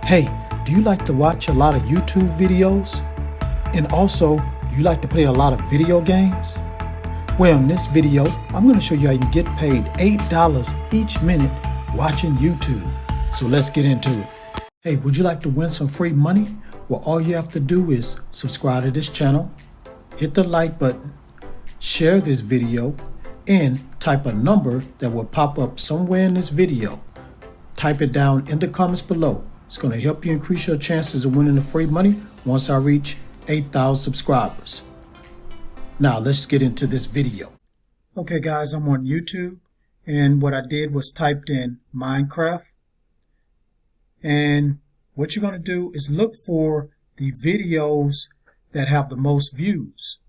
Hey, do you like to watch a lot of YouTube videos? And also, do you like to play a lot of video games? Well, in this video, I'm going to show you how you can get paid $8 each minute watching YouTube. So let's get into it. Hey, would you like to win some free money? Well, all you have to do is subscribe to this channel, hit the like button, share this video, and type a number that will pop up somewhere in this video. Type it down in the comments below. It's going to help you increase your chances of winning the free money once I reach 8,000 subscribers. Now let's get into this video. Okay guys, I'm on YouTube, and what I did was typed in Minecraft. And what you're going to do is look for the videos that have the most views.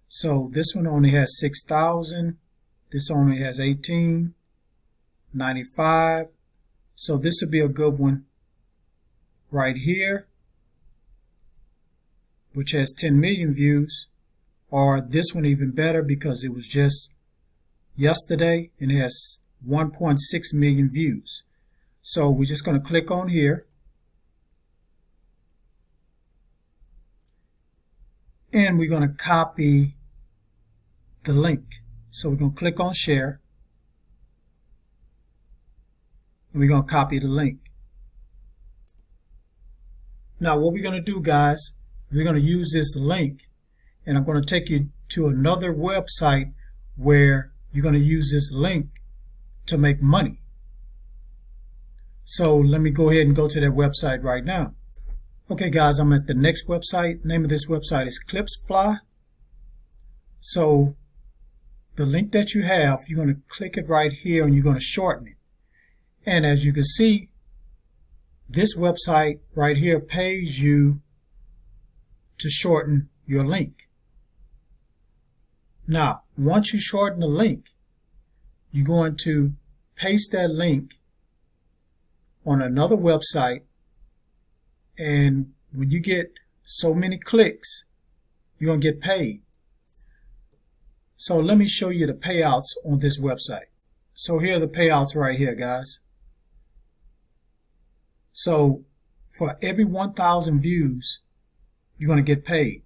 So this one only has 6,000. This only has 1895. So this would be a good one right here, which has 10 million views. Or this one even better because it was just yesterday and it has 1.6 million views. So we're just going to click on here. And we're going to copy the link. So we're going to click on share. And we're going to copy the link. Now what we're going to do, guys, we're going to use this link, and I'm going to take you to another website where you're going to use this link to make money. So let me go ahead and go to that website right now. Okay guys, I'm at the next website. Name of this website is Clipsfly. So the link that you have, you're going to click it right here and you're going to shorten it. And as you can see, this website right here pays you to shorten your link. Now, once you shorten the link, you're going to paste that link on another website, and when you get so many clicks, you're going to get paid. So let me show you the payouts on this website. So here are the payouts right here, guys. So for every 1,000 views, you're going to get paid.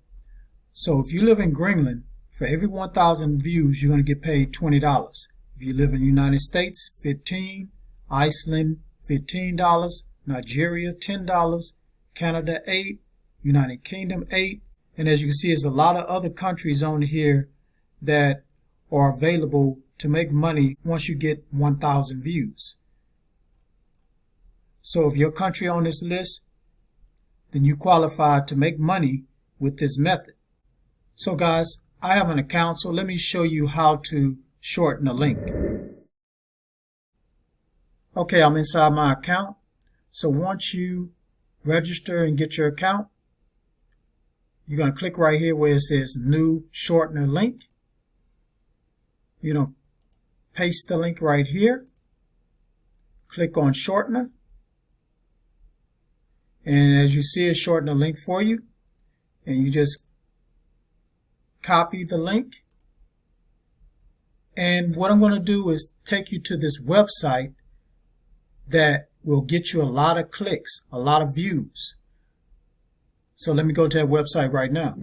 So if you live in Greenland, for every 1,000 views, you're going to get paid $20. If you live in the United States, $15. Iceland, $15. Nigeria, $10. Canada, $8. United Kingdom, $8. And as you can see, there's a lot of other countries on here that are available to make money once you get 1,000 views. So if your country on this list, then you qualify to make money with this method. So guys, I have an account, so let me show you how to shorten a link. Okay, I'm inside my account. So once you register and get your account, you're going to click right here where it says new shortener link. You're going to paste the link right here. Click on shortener. And as you see, it's shortened the link for you. And you just copy the link. And what I'm going to do is take you to this website that will get you a lot of clicks, a lot of views. So let me go to that website right now.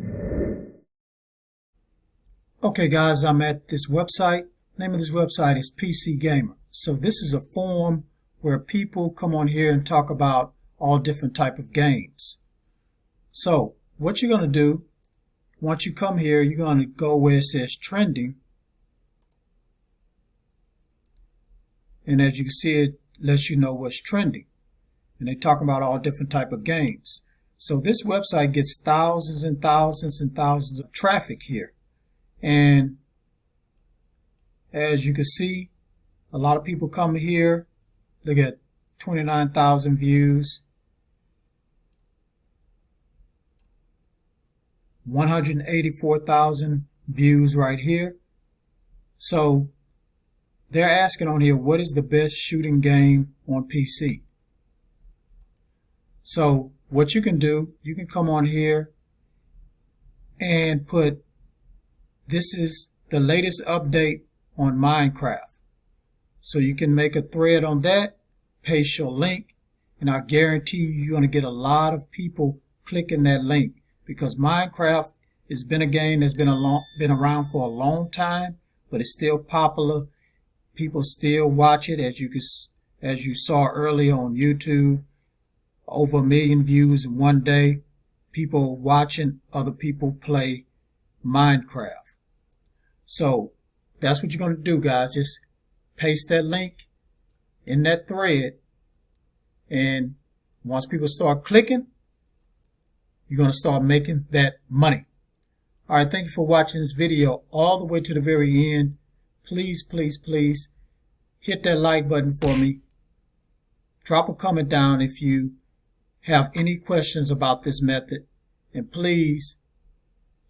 Okay guys, I'm at this website. Name of this website is PC Gamer. So this is a forum where people come on here and talk about all different type of games. So what you're going to do, once you come here, you're going to go where it says trending. And as you can see, it lets you know what's trending. And they talk about all different type of games. So this website gets thousands and thousands and thousands of traffic here. And as you can see, a lot of people come here. Look at 29,000 views. 184,000 views right here. So they're asking on here, what is the best shooting game on PC? So what you can do, you can come on here and put, this is the latest update on Minecraft. So you can make a thread on that, paste your link, and I guarantee you're going to get a lot of people clicking that link, because Minecraft has been a game that's been around for a long time, but it's still popular. People still watch it, as you saw earlier on YouTube. Over 1 million views in one day. People watching other people play Minecraft. So that's what you're going to do, guys. Just paste that link in that thread, and once people start clicking, you're going to start making that money. All right, thank you for watching this video all the way to the very end. Please, please, please hit that like button for me. Drop a comment down if you have any questions about this method, and please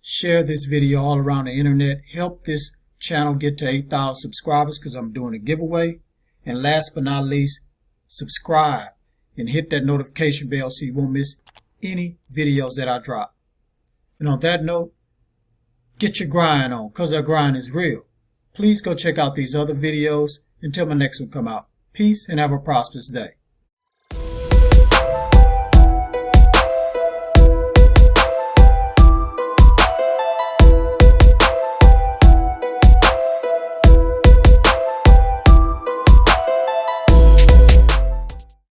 share this video all around the internet. Help this channel get to 8,000 subscribers, because I'm doing a giveaway. And last but not least, subscribe and hit that notification bell so you won't miss any videos that I drop. And on that note, get your grind on, because our grind is real. Please go check out these other videos until my next one come out. Peace and have a prosperous day.